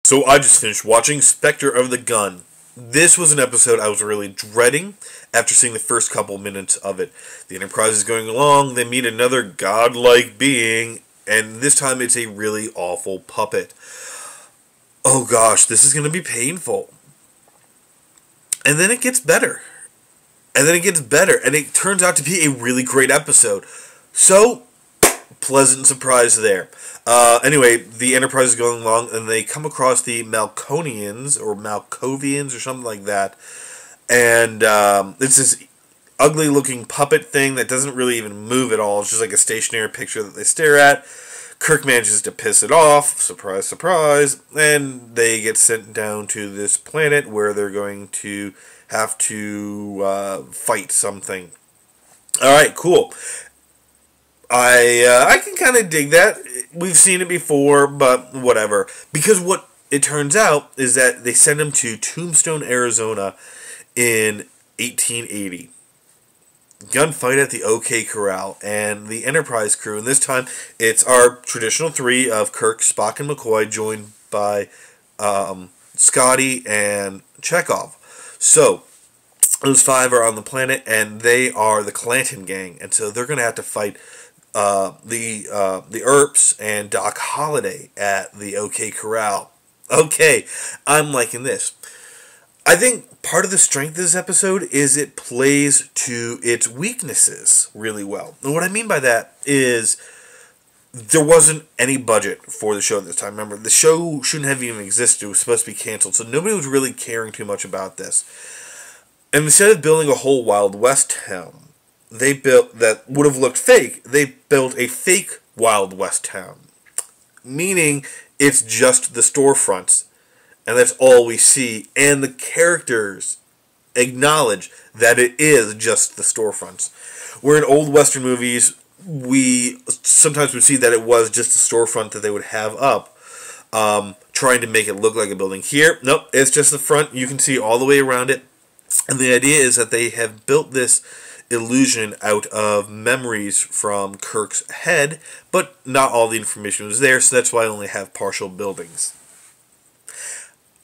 So I just finished watching Specter of the Gun. This was an episode I was really dreading after seeing the first couple minutes of it. The Enterprise is going along, they meet another godlike being, and this time it's a really awful puppet. Oh gosh, this is going to be painful. And then it gets better. And then it gets better, and it turns out to be a really great episode. So, pleasant surprise there. Anyway, the Enterprise is going along, and they come across the Malconians, or Malkovians, or something like that. And it's this ugly-looking puppet thing that doesn't really even move at all. It's just like a stationary picture that they stare at. Kirk manages to piss it off, surprise, surprise, and they get sent down to this planet where they're going to have to fight something. Alright, cool. I can kind of dig that. We've seen it before, but whatever. Because what it turns out is that they send him to Tombstone, Arizona in 1880. Gunfight at the OK Corral, and the Enterprise crew, and this time it's our traditional three of Kirk, Spock, and McCoy, joined by Scotty and Chekhov. So, those five are on the planet, and they are the Clanton Gang, and so they're going to have to fight the Earps and Doc Holliday at the OK Corral. Okay, I'm liking this. I think part of the strength of this episode is it plays to its weaknesses really well. And what I mean by that is there wasn't any budget for the show at this time. Remember, the show shouldn't have even existed. It was supposed to be canceled, so nobody was really caring too much about this. And instead of building a whole Wild West town, they built that would have looked fake. They built a fake Wild West town, meaning it's just the storefronts, and that's all we see. And the characters acknowledge that it is just the storefronts. Where in old Western movies, we sometimes would see that it was just a storefront that they would have up, trying to make it look like a building. Here, nope, it's just the front. You can see all the way around it. And the idea is that they have built this illusion out of memories from Kirk's head, but not all the information was there, so that's why I only have partial buildings.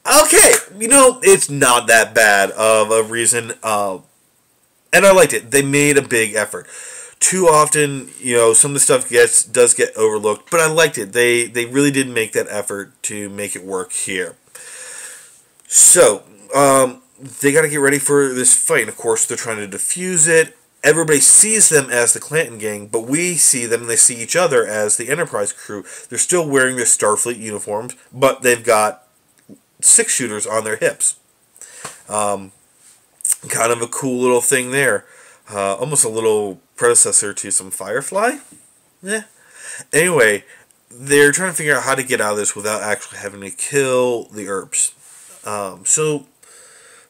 Okay, it's not that bad of a reason, and I liked it. They made a big effort. Too often, some of the stuff does get overlooked, but I liked it. They really did make that effort to make it work here. So, they got to get ready for this fight. And of course, they're trying to defuse it. Everybody sees them as the Clanton Gang, but we see them and they see each other as the Enterprise crew. They're still wearing their Starfleet uniforms, but they've got six-shooters on their hips. Kind of a cool little thing there. Almost a little predecessor to some Firefly. Yeah. Anyway, they're trying to figure out how to get out of this without actually having to kill the Earps. So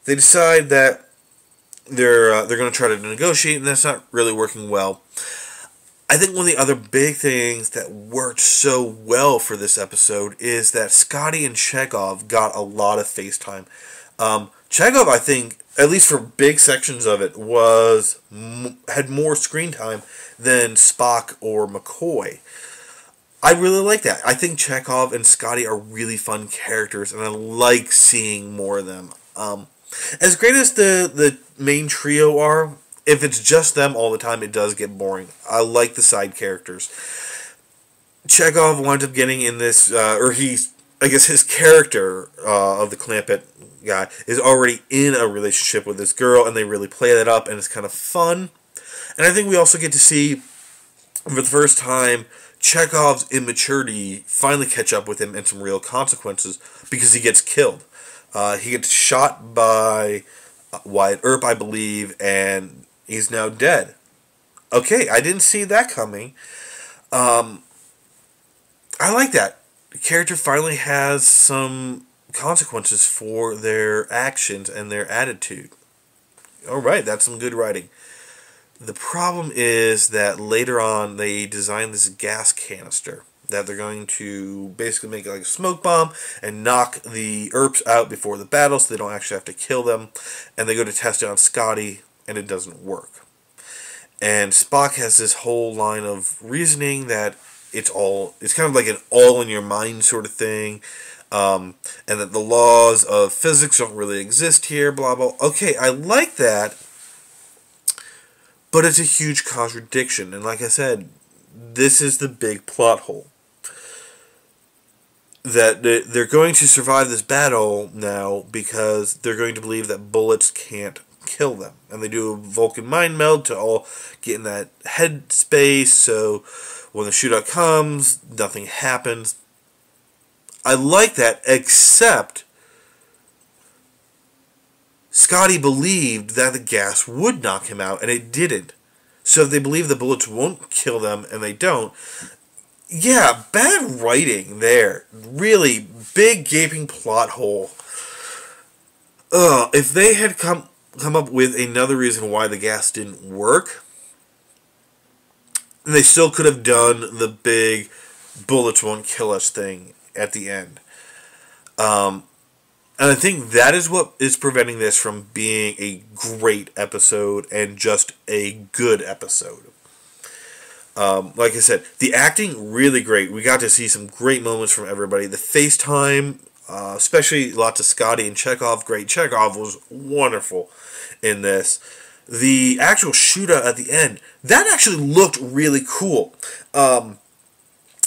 they decide that they're going to try to negotiate, and that's not really working well. I think one of the other big things that worked so well for this episode is that Scotty and Chekhov got a lot of face time. Chekhov, I think, at least for big sections of it, had more screen time than Spock or McCoy. I really like that. I think Chekhov and Scotty are really fun characters, and I like seeing more of them. As great as the main trio are, if it's just them all the time, it does get boring. I like the side characters. Chekhov winds up getting in this, his character of the Clampett guy is already in a relationship with this girl, and they really play that up, and it's kind of fun. And I think we also get to see, for the first time, Chekhov's immaturity finally catch up with him and some real consequences because he gets killed. He gets shot by Wyatt Earp, I believe, and he's now dead. Okay, I didn't see that coming. I like that. The character finally has some consequences for their actions and their attitude. Alright, that's some good writing. The problem is that later on they design this gas canister that they're going to basically make like a smoke bomb and knock the Earps out before the battle so they don't actually have to kill them. And they go to test it on Scotty, and it doesn't work. And Spock has this whole line of reasoning that it's kind of like an all in your mind sort of thing. and that the laws of physics don't really exist here, blah, blah. Okay, I like that, but it's a huge contradiction. And like I said, this is the big plot hole. That they're going to survive this battle now because they're going to believe that bullets can't kill them. And they do a Vulcan mind meld to all get in that head space, so when the shootout comes, nothing happens. I like that, except Scotty believed that the gas would knock him out, and it didn't. So if they believe the bullets won't kill them, and they don't, yeah, bad writing there. Really big gaping plot hole. If they had come up with another reason why the gas didn't work, they still could have done the big bullets won't kill us thing at the end. And I think that is what is preventing this from being a great episode and just a good episode. Like I said, the acting, really great. We got to see some great moments from everybody. The FaceTime, especially lots of Scotty and Chekhov. Great. Chekhov was wonderful in this. The actual shootout at the end, that actually looked really cool. And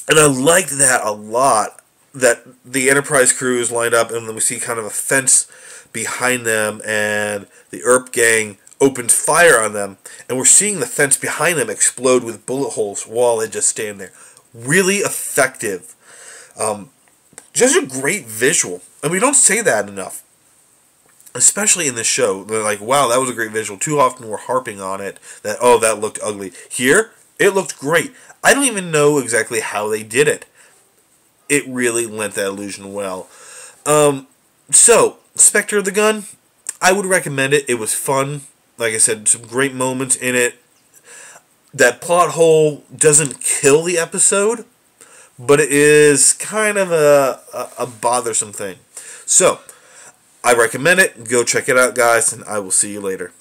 I liked that a lot. That the Enterprise crew is lined up, and then we see kind of a fence behind them, and the Earp gang opens fire on them, and we're seeing the fence behind them explode with bullet holes while they just stand there. Really effective. Just a great visual. And we don't say that enough. Especially in this show. They're like, wow, that was a great visual. Too often we're harping on it. That, oh, that looked ugly. Here, it looked great. I don't even know exactly how they did it. It really lent that illusion well. So, Specter of the Gun, I would recommend it. It was fun. Like I said, some great moments in it. That plot hole doesn't kill the episode, but it is kind of a bothersome thing. So, I recommend it. Go check it out, guys, and I will see you later.